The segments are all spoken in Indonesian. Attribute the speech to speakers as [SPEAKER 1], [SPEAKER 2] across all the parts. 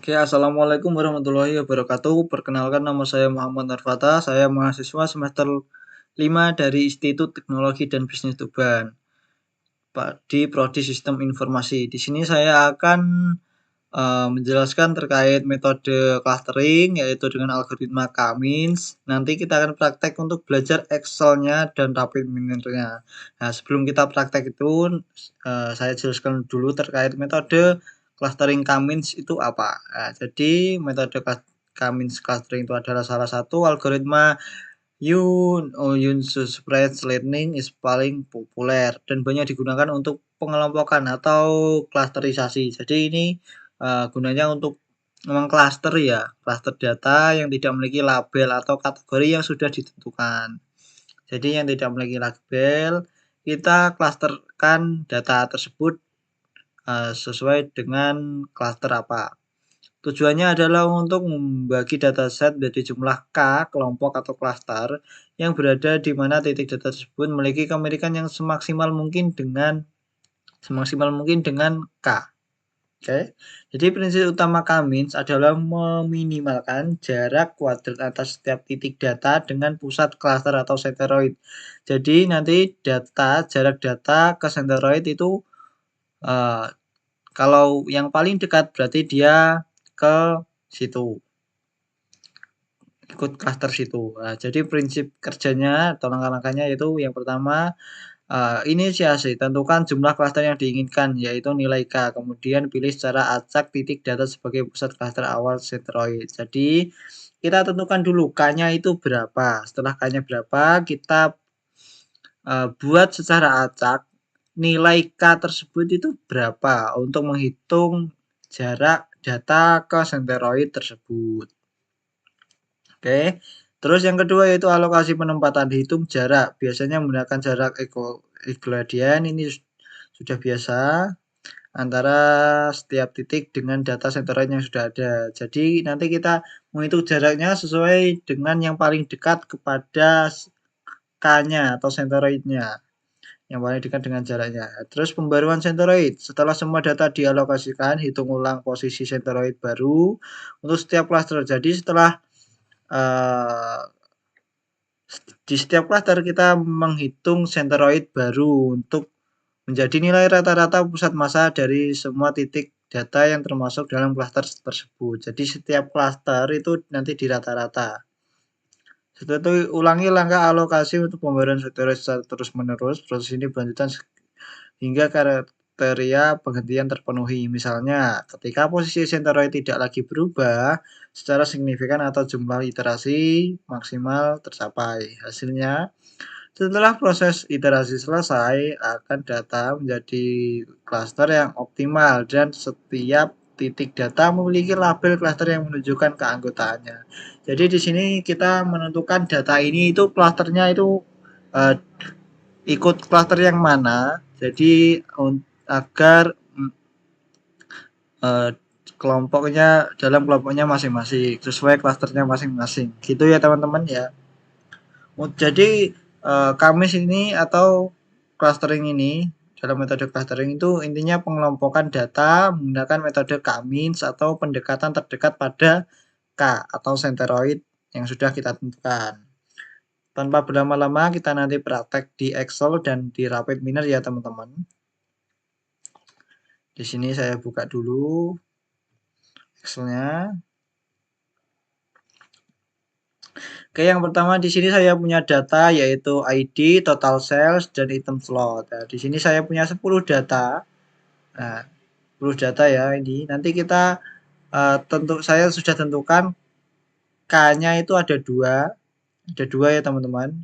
[SPEAKER 1] Oke, assalamualaikum warahmatullahi wabarakatuh. Perkenalkan, nama saya Muhammad Narfata. Saya mahasiswa semester 5 dari Institut Teknologi dan Bisnis Tuban, di Prodi Sistem Informasi. Di sini saya akan menjelaskan terkait metode clustering, yaitu dengan algoritma K-means. Nanti kita akan praktek untuk belajar Excel-nya dan rapid miner-nya. Nah, sebelum kita praktek itu, saya jelaskan dulu terkait metode clustering K-means itu apa. Nah, jadi metode K-means clustering itu adalah salah satu algoritma Unsupervised learning is paling populer dan banyak digunakan untuk pengelompokan atau klasterisasi. Jadi ini gunanya untuk mengklaster ya, klaster data yang tidak memiliki label atau kategori yang sudah ditentukan. Jadi yang tidak memiliki label, kita klasterkan data tersebut sesuai dengan klaster apa. Tujuannya adalah untuk membagi dataset menjadi jumlah K, kelompok atau klaster yang berada di mana titik data tersebut memiliki kemiripan yang semaksimal mungkin dengan K. Oke. Jadi prinsip utama K-means adalah meminimalkan jarak kuadrat atas setiap titik data dengan pusat klaster atau senteroid. Jadi nanti jarak data ke senteroid itu kalau yang paling dekat berarti dia ke situ, ikut klaster situ. Nah, jadi prinsip kerjanya atau langkah-langkahnya yaitu yang pertama, inisiasi, tentukan jumlah klaster yang diinginkan, yaitu nilai K. Kemudian pilih secara acak titik data sebagai pusat klaster awal senteroid. Jadi kita tentukan dulu K-nya itu berapa. Setelah K-nya berapa, kita buat secara acak nilai K tersebut itu berapa untuk menghitung jarak data ke senteroid tersebut. Oke. Terus yang kedua yaitu alokasi penempatan, hitung jarak. Biasanya menggunakan jarak Euclidean, ini sudah biasa antara setiap titik dengan data senteroid yang sudah ada. Jadi nanti kita menghitung jaraknya sesuai dengan yang paling dekat kepada K-nya atau senteroidnya. Yang paling dekat dengan jaraknya. Terus pembaruan senteroid. Setelah semua data dialokasikan, hitung ulang posisi senteroid baru untuk setiap cluster. Jadi setelah di setiap cluster kita menghitung senteroid baru untuk menjadi nilai rata-rata pusat massa dari semua titik data yang termasuk dalam cluster tersebut. Jadi setiap cluster itu nanti dirata-rata. Setelah itu ulangi langkah alokasi untuk pembaruan senteroid terus-menerus. Proses ini berlanjutan hingga kriteria penghentian terpenuhi. Misalnya, ketika posisi senteroid tidak lagi berubah secara signifikan atau jumlah iterasi maksimal tercapai. Hasilnya, setelah proses iterasi selesai, akan data menjadi klaster yang optimal dan setiap titik data memiliki label klaster yang menunjukkan keanggotaannya. Jadi di sini kita menentukan data ini itu klasternya itu ikut klaster yang mana. Jadi agar kelompoknya dalam kelompoknya masing-masing sesuai klasternya masing-masing. Gitu ya teman-teman ya. Jadi K-means ini atau clustering ini dalam metode clustering itu intinya pengelompokan data menggunakan metode K-means atau pendekatan terdekat pada K atau senteroid yang sudah kita tentukan. Tanpa berlama-lama kita nanti praktek di Excel dan di Rapid Miner ya teman-teman. Di sini saya buka dulu Excelnya. Oke, yang pertama di sini saya punya data yaitu ID, total sales, dan item slot. Nah, di sini saya punya 10 data. Nah, 10 data ya ini. Nanti kita saya sudah tentukan K-nya itu ada dua ya teman-teman.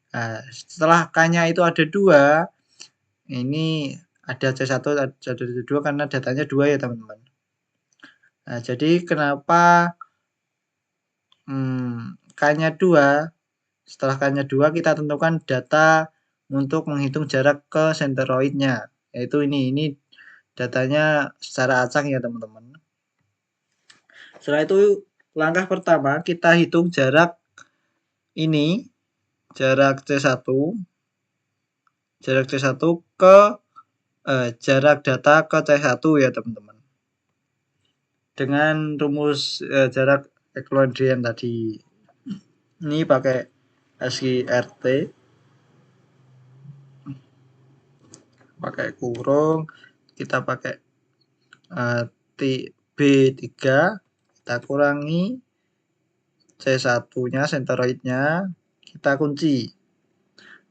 [SPEAKER 1] Nah, setelah K-nya itu ada 2, ini ada C1, ada C2 karena datanya 2 ya teman-teman. Nah, jadi kenapa K-nya 2? Setelah K-nya 2, kita tentukan data untuk menghitung jarak ke senteroidnya. Yaitu ini datanya secara acak ya teman-teman. Setelah itu langkah pertama kita hitung jarak ini, jarak C1 ke jarak data ke C1 ya teman-teman. dengan rumus jarak Euclidean tadi. Ini pakai SIRT, pakai kurung, kita pakai B3, kita kurangi C1-nya, senteroidnya, kita kunci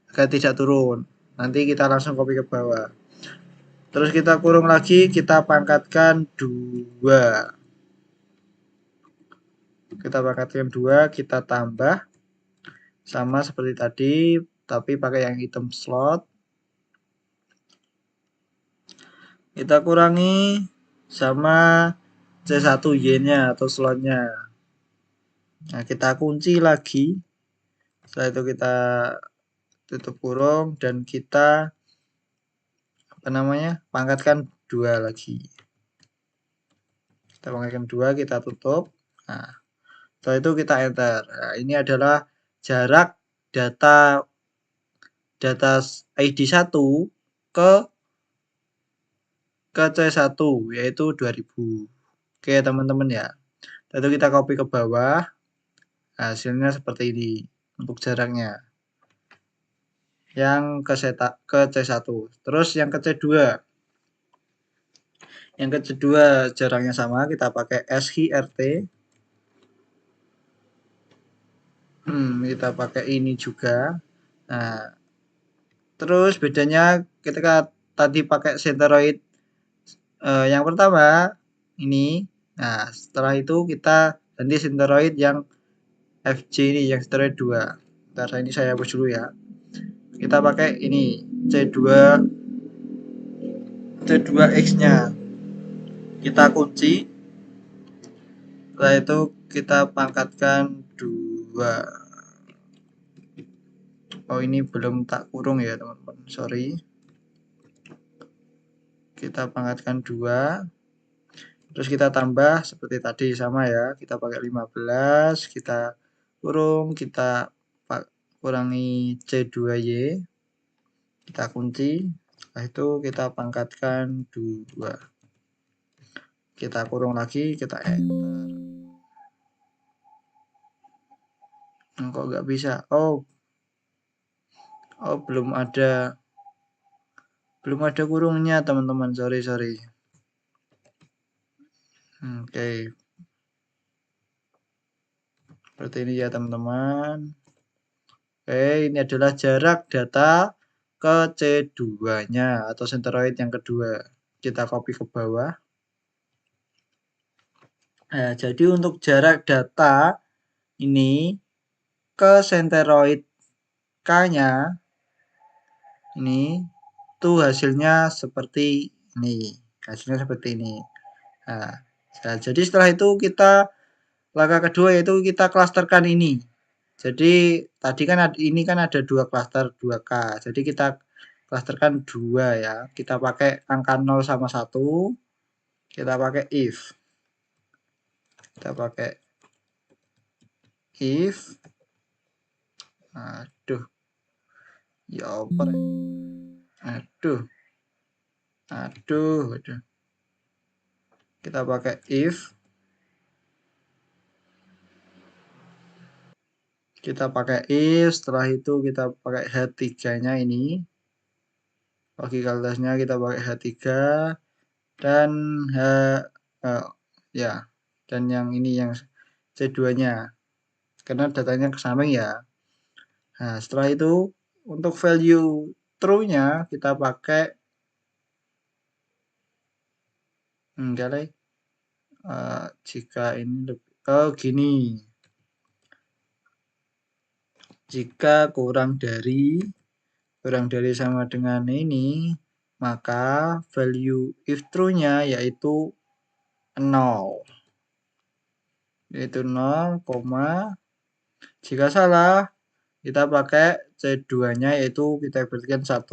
[SPEAKER 1] agar tidak turun. Nanti kita langsung copy ke bawah. Terus kita kurung lagi, kita pangkatkan 2. Kita pangkatkan 2, kita tambah sama seperti tadi, tapi pakai yang hitam slot. Kita kurangi sama C1Y-nya atau slotnya. Nah, kita kunci lagi. Setelah itu kita tutup kurung dan kita pangkatkan 2 lagi. Kita pangkatkan 2, kita tutup. Nah, setelah itu kita enter. Nah, ini adalah jarak data ID 1 ke C1 yaitu 2000. Oke, teman-teman ya. Lalu kita copy ke bawah. Hasilnya seperti ini untuk jaraknya. Yang ke C1. Terus yang ke C2. Yang ke C2 jaraknya sama, kita pakai SIRT. Kita pakai ini juga. Nah, terus bedanya ketika tadi pakai senteroid yang pertama ini. Nah, setelah itu kita ganti senteroid yang FJ ini, yang senteroid 2. Bentar, ini saya hapus dulu ya. Kita pakai ini C2X-nya. Kita kunci. Setelah itu kita pangkatkan 2. Oh, ini belum tak kurung ya, teman-teman. Sorry. Kita pangkatkan 2. Terus kita tambah seperti tadi sama ya. Kita pakai 15, kita kurung, kita kurangi C2Y. Kita kunci. Setelah itu kita pangkatkan 2. Kita kurung lagi, kita enter. Kok nggak bisa? Oh, belum ada kurungnya, teman-teman. Sorry. Oke. Seperti ini ya, teman-teman. Oke, ini adalah jarak data ke C2-nya atau senteroid yang kedua. Kita copy ke bawah. Nah, jadi untuk jarak data ini ke senteroid K-nya ini tuh hasilnya seperti ini. Nah, jadi setelah itu kita langkah kedua yaitu kita klasterkan ini. Jadi tadi kan ini kan ada 2 klaster 2K. Jadi kita klasterkan 2 ya. Kita pakai angka 0 sama 1. Kita pakai if. Kita pakai if. Aduh. Ya apa? Aduh. Kita pakai if. Setelah itu kita pakai H3-nya ini. Logical test-nya kita pakai H3 dan ya. Dan yang ini yang C2-nya. Karena datanya ke samping ya. Nah, setelah itu untuk value true-nya kita pakai jika ini lebih gini. Jika kurang dari sama dengan ini, maka value if true-nya yaitu 0. Yaitu 0, jika salah kita pakai C2-nya yaitu kita berikan 1.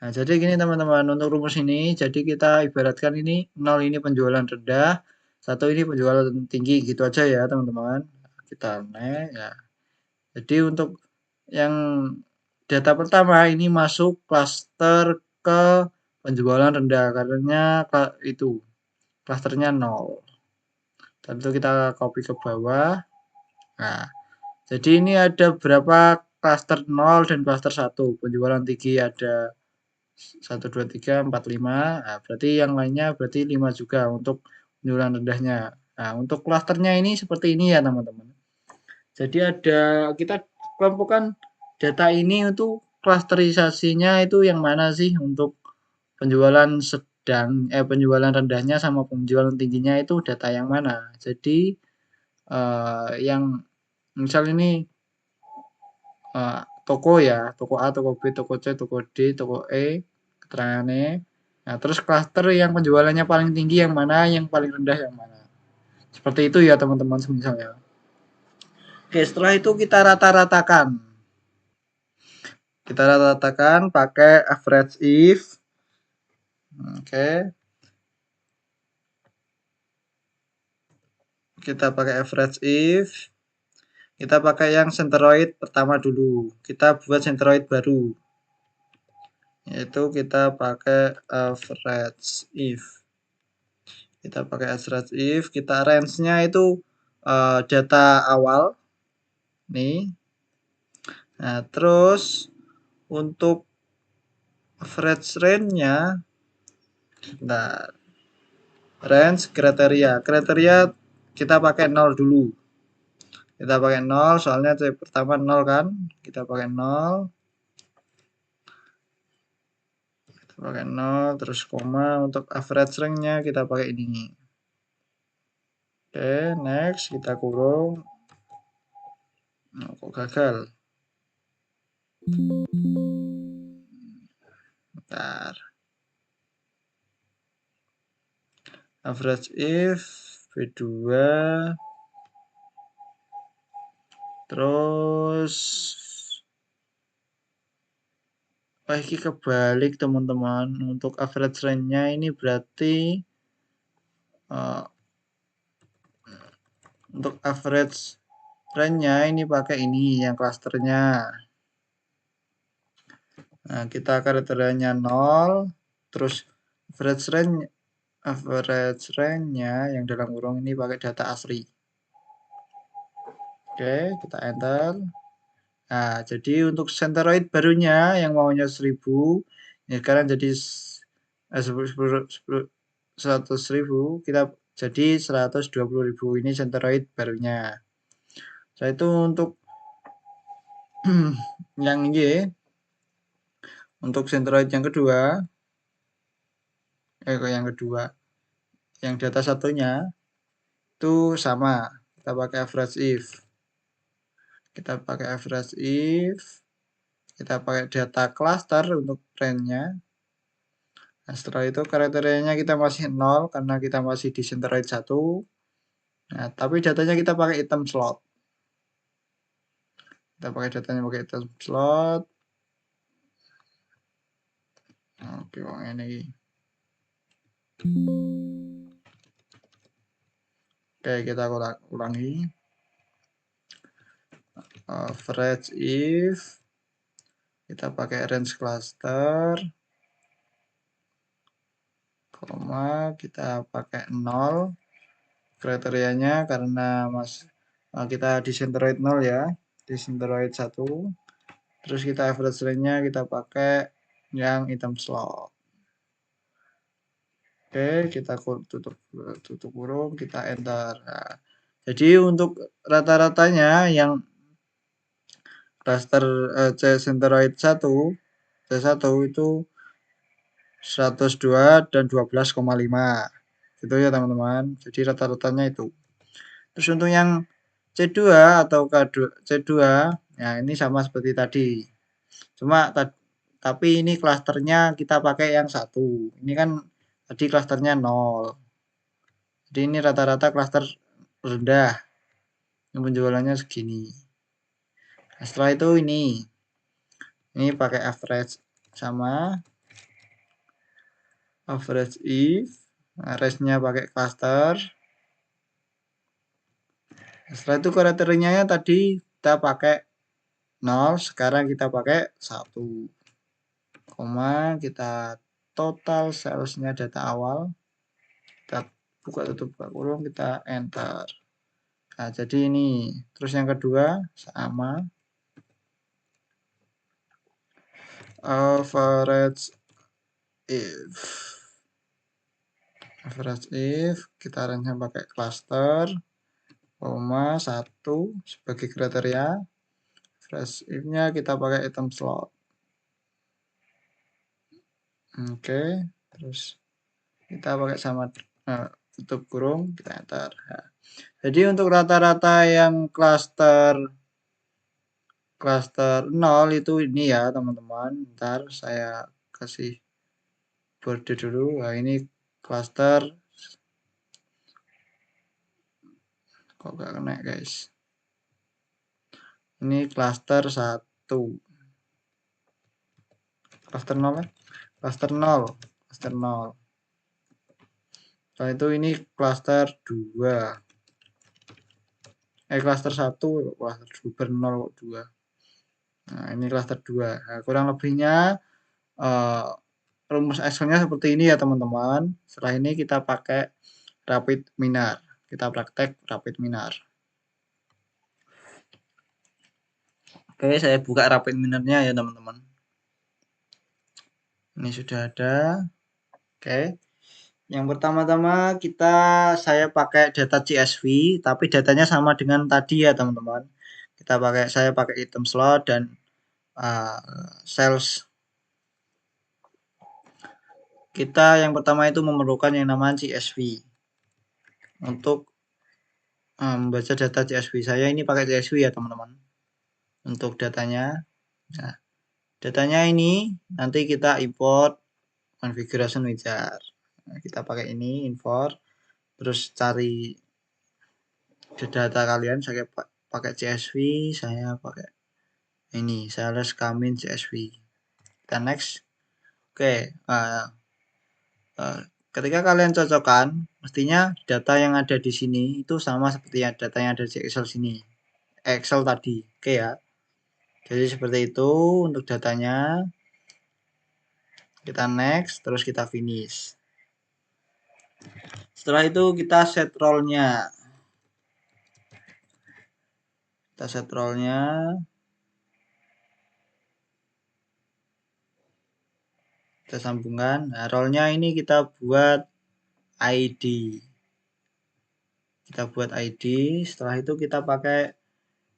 [SPEAKER 1] Nah, jadi gini teman-teman, untuk rumus ini, jadi kita ibaratkan ini 0 ini penjualan rendah, 1 ini penjualan tinggi, gitu aja ya teman-teman. Kita naik ya. Jadi untuk yang data pertama ini masuk klaster ke penjualan rendah, karena itu klasternya 0. Dan itu kita copy ke bawah. Nah, jadi ini ada berapa klaster 0 dan klaster 1. Penjualan tinggi ada 1, 2, 3, 4, 5. Nah, berarti yang lainnya berarti 5 juga untuk penjualan rendahnya. Nah, untuk klasternya ini seperti ini ya teman-teman. Jadi ada kita kelompokkan data ini untuk klasterisasinya itu yang mana sih untuk penjualan penjualan rendahnya sama penjualan tingginya itu data yang mana. Jadi yang misal ini toko ya, toko A, toko B, toko C, toko D, toko E, keterangannya. Nah, terus klaster yang penjualannya paling tinggi yang mana, yang paling rendah yang mana. Seperti itu ya teman-teman misalnya. Oke, setelah itu kita rata-ratakan. Kita rata-ratakan pakai average if. Oke. Kita pakai average if. Kita pakai yang centroid pertama dulu. Kita buat centroid baru. Yaitu kita pakai average if. Kita pakai average if. Kita range-nya itu data awal. Nih. Nah, terus untuk average range-nya, nah, range kriteria. Kriteria kita pakai 0 dulu. Kita pakai 0 soalnya C pertama 0 kan. Kita pakai 0. Kita pakai 0 terus koma. Untuk average range-nya kita pakai ini. Oke, next kita kurung. Nah, kok gagal? Bentar. Average if B2 terus ini kebalik teman-teman. Untuk average range-nya ini berarti untuk average range-nya ini pakai ini yang klasternya. Nah, kita kriterianya 0 terus average range-nya yang dalam kurung ini pakai data asli. Oke, kita enter. Nah, jadi untuk centroid barunya yang maunya 1000, ya sekarang jadi 100.000, kita jadi 120.000 ini centroid barunya. Setelah itu untuk yang ini, untuk centroid yang kedua, yang data satunya itu sama, kita pakai average if. Kita pakai average if, kita pakai data cluster untuk range-nya. Nah, setelah itu kriterianya kita masih 0 karena kita masih di centroid 1. Nah, tapi datanya kita pakai item slot. Kita pakai datanya pakai item slot. Oke, ini. Oke, kita ulangi. Average if. Kita pakai range cluster. Koma, kita pakai 0. Kriterianya karena kita di centroid 0 ya. Di centroid 1. Terus kita average range-nya kita pakai yang item slot. Oke, kita tutup kurung, kita enter. Nah, jadi untuk rata-ratanya yang cluster C centroid 1 C1 itu 102 dan 12,5. Gitu ya teman-teman. Jadi rata-ratanya itu. Terus untuk yang C2 atau C2, ya ini sama seperti tadi. Cuma tapi ini klasternya kita pakai yang 1. Ini kan tadi klasternya 0. Jadi ini rata-rata klaster rendah. Yang penjualannya segini. Nah, setelah itu ini pakai average sama average if. Nah, range-nya pakai cluster. Nah, setelah itu kriterianya tadi kita pakai 0, sekarang kita pakai 1. Koma, kita total salesnya data awal. Kita buka kurung, kita enter. Nah, jadi ini. Terus yang kedua sama average if kita range pakai cluster koma 1 sebagai kriteria. Average if-nya kita pakai item slot. Oke, terus kita pakai sama tutup kurung, kita enter. Nah, jadi untuk rata-rata yang cluster 0 itu ini ya teman-teman. Ntar saya kasih border dulu. Nah, ini cluster kok gak kena guys. Ini cluster 1. Cluster 0 ya? Cluster 0. Cluster 0. Setelah itu ini cluster 2. Cluster 1, cluster 0 2. Nah, ini cluster 2. Nah, kurang lebihnya rumus Excel-nya seperti ini ya teman-teman. Setelah ini kita pakai rapid minar. Kita praktek rapid minar. Oke, saya buka rapid minarnya ya teman-teman. Ini sudah ada. Oke. Yang pertama-tama saya pakai data CSV, tapi datanya sama dengan tadi ya teman-teman. Saya pakai item slot dan sales. Kita yang pertama itu memerlukan yang namanya CSV untuk membaca data CSV. Saya ini pakai CSV ya teman-teman. Untuk datanya. Nah, datanya ini nanti kita import configuration wizard. Nah, kita pakai ini import, terus cari data kalian. Saya pakai CSV, saya pakai ini sales kamin CSV. Kita next. Oke, ketika kalian cocokkan, mestinya data yang ada di sini itu sama seperti data yang ada di Excel sini. Excel tadi. Oke ya. Jadi seperti itu untuk datanya. Kita next, terus kita finish. Setelah itu kita set role-nya. Kita set role-nya. Kita sambungkan. Nah, role-nya ini kita buat ID. Kita buat ID. Setelah itu kita pakai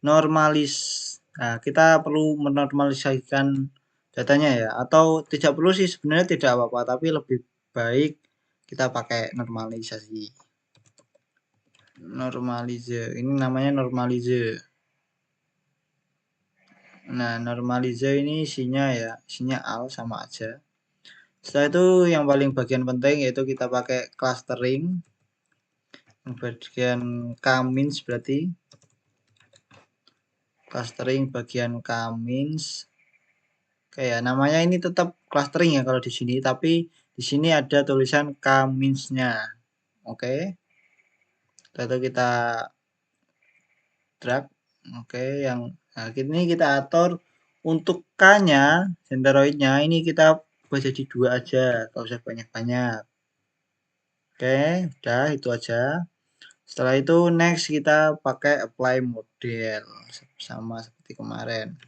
[SPEAKER 1] normalis. Nah, kita perlu menormalisasikan datanya ya. Atau tidak perlu sih, sebenarnya tidak apa-apa. Tapi lebih baik kita pakai normalisasi. Normalize. Ini namanya normalize. Nah, normalize ini isinya al sama aja. Setelah itu yang paling bagian penting yaitu kita pakai clustering. Bagian kamins berarti clustering bagian kamins. Kayak namanya ini tetap clustering ya kalau di sini, tapi di sini ada tulisan kaminsnya. Oke. Lalu kita drag. Oke, nah, ini kita atur untuk K-nya, centeroidnya ini kita buat jadi 2 aja, kalau usah banyak-banyak. Oke, udah itu aja. Setelah itu next kita pakai apply model sama seperti kemarin.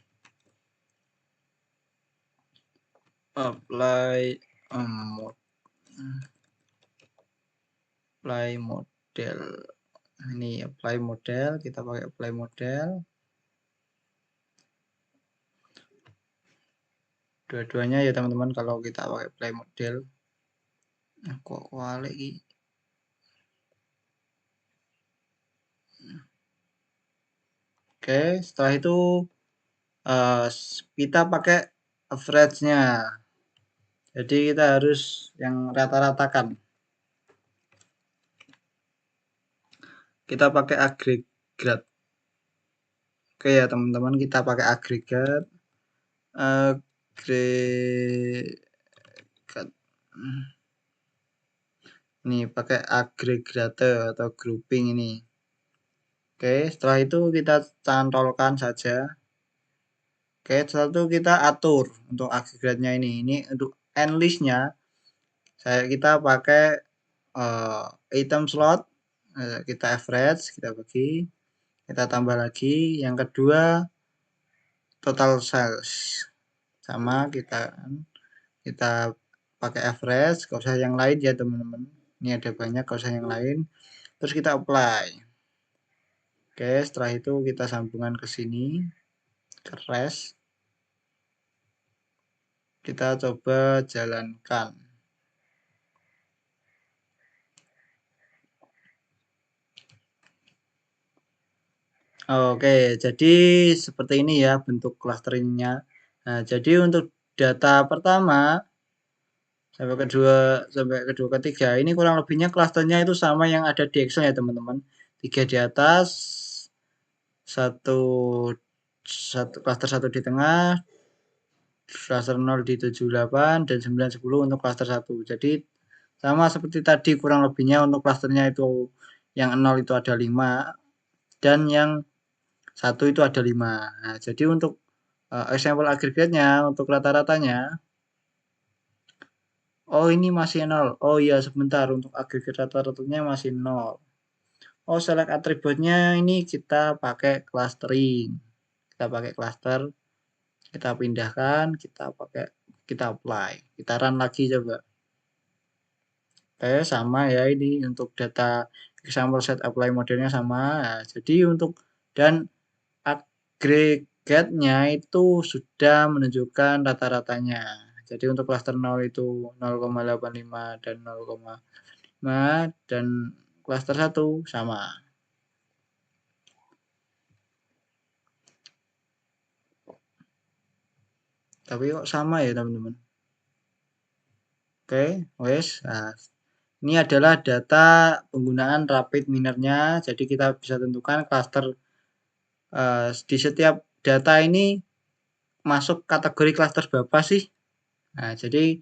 [SPEAKER 1] Apply model. Ini apply model, kita pakai apply model. Dua-duanya ya teman-teman kalau kita pakai apply model. Nah, kok wale iki. Oke, setelah itu kita pakai average-nya. Jadi kita harus yang rata-ratakan. Kita pakai agregat. Oke ya teman-teman, kita pakai agregat. Ini pakai agregate atau grouping ini. Oke, setelah itu kita cantolkan saja. Oke, setelah itu kita atur untuk agregatnya ini. Ini untuk endlist-nya kita pakai item slot, kita average, kita bagi, kita tambah lagi. Yang kedua total sales, sama kita pakai average, gak usah yang lain ya teman-teman. Ini ada banyak, gak usah yang lain. Terus kita apply. Oke, setelah itu kita sambungan ke sini, ke rest. Kita coba jalankan. Oke, jadi seperti ini ya bentuk clusteringnya. Nah, jadi untuk data pertama sampai kedua ketiga ini kurang lebihnya klasternya itu sama yang ada di Excel ya teman-teman. 3 di atas, satu satu klaster 1 di tengah, klaster 0 di 78 dan 9 10 untuk klaster 1. Jadi sama seperti tadi kurang lebihnya untuk klasternya itu yang 0 itu ada 5 dan yang 1 itu ada 5. Nah, jadi untuk example agregatnya untuk rata-ratanya, oh ini masih 0. Oh iya sebentar, untuk agregat rata-ratanya masih 0. Oh select atributnya ini kita pakai clustering. Kita pakai cluster, kita pindahkan, kita apply. Kita run lagi coba. Oke, sama ya ini untuk data example set apply modelnya sama. Nah, jadi untuk dan agregatnya itu sudah menunjukkan rata-ratanya. Jadi untuk cluster 0 itu 0,85 dan 0,5 dan cluster 1 sama. Tapi kok sama ya teman-teman. Oke, wes. Nah, ini adalah data penggunaan rapid minernya. Jadi kita bisa tentukan cluster di setiap data ini masuk kategori cluster berapa sih? Nah, jadi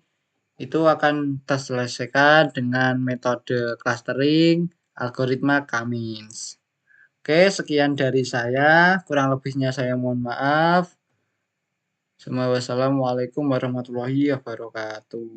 [SPEAKER 1] itu akan kita selesaikan dengan metode clustering algoritma K-means. Oke, sekian dari saya. Kurang lebihnya saya mohon maaf. Wassalamualaikum warahmatullahi wabarakatuh.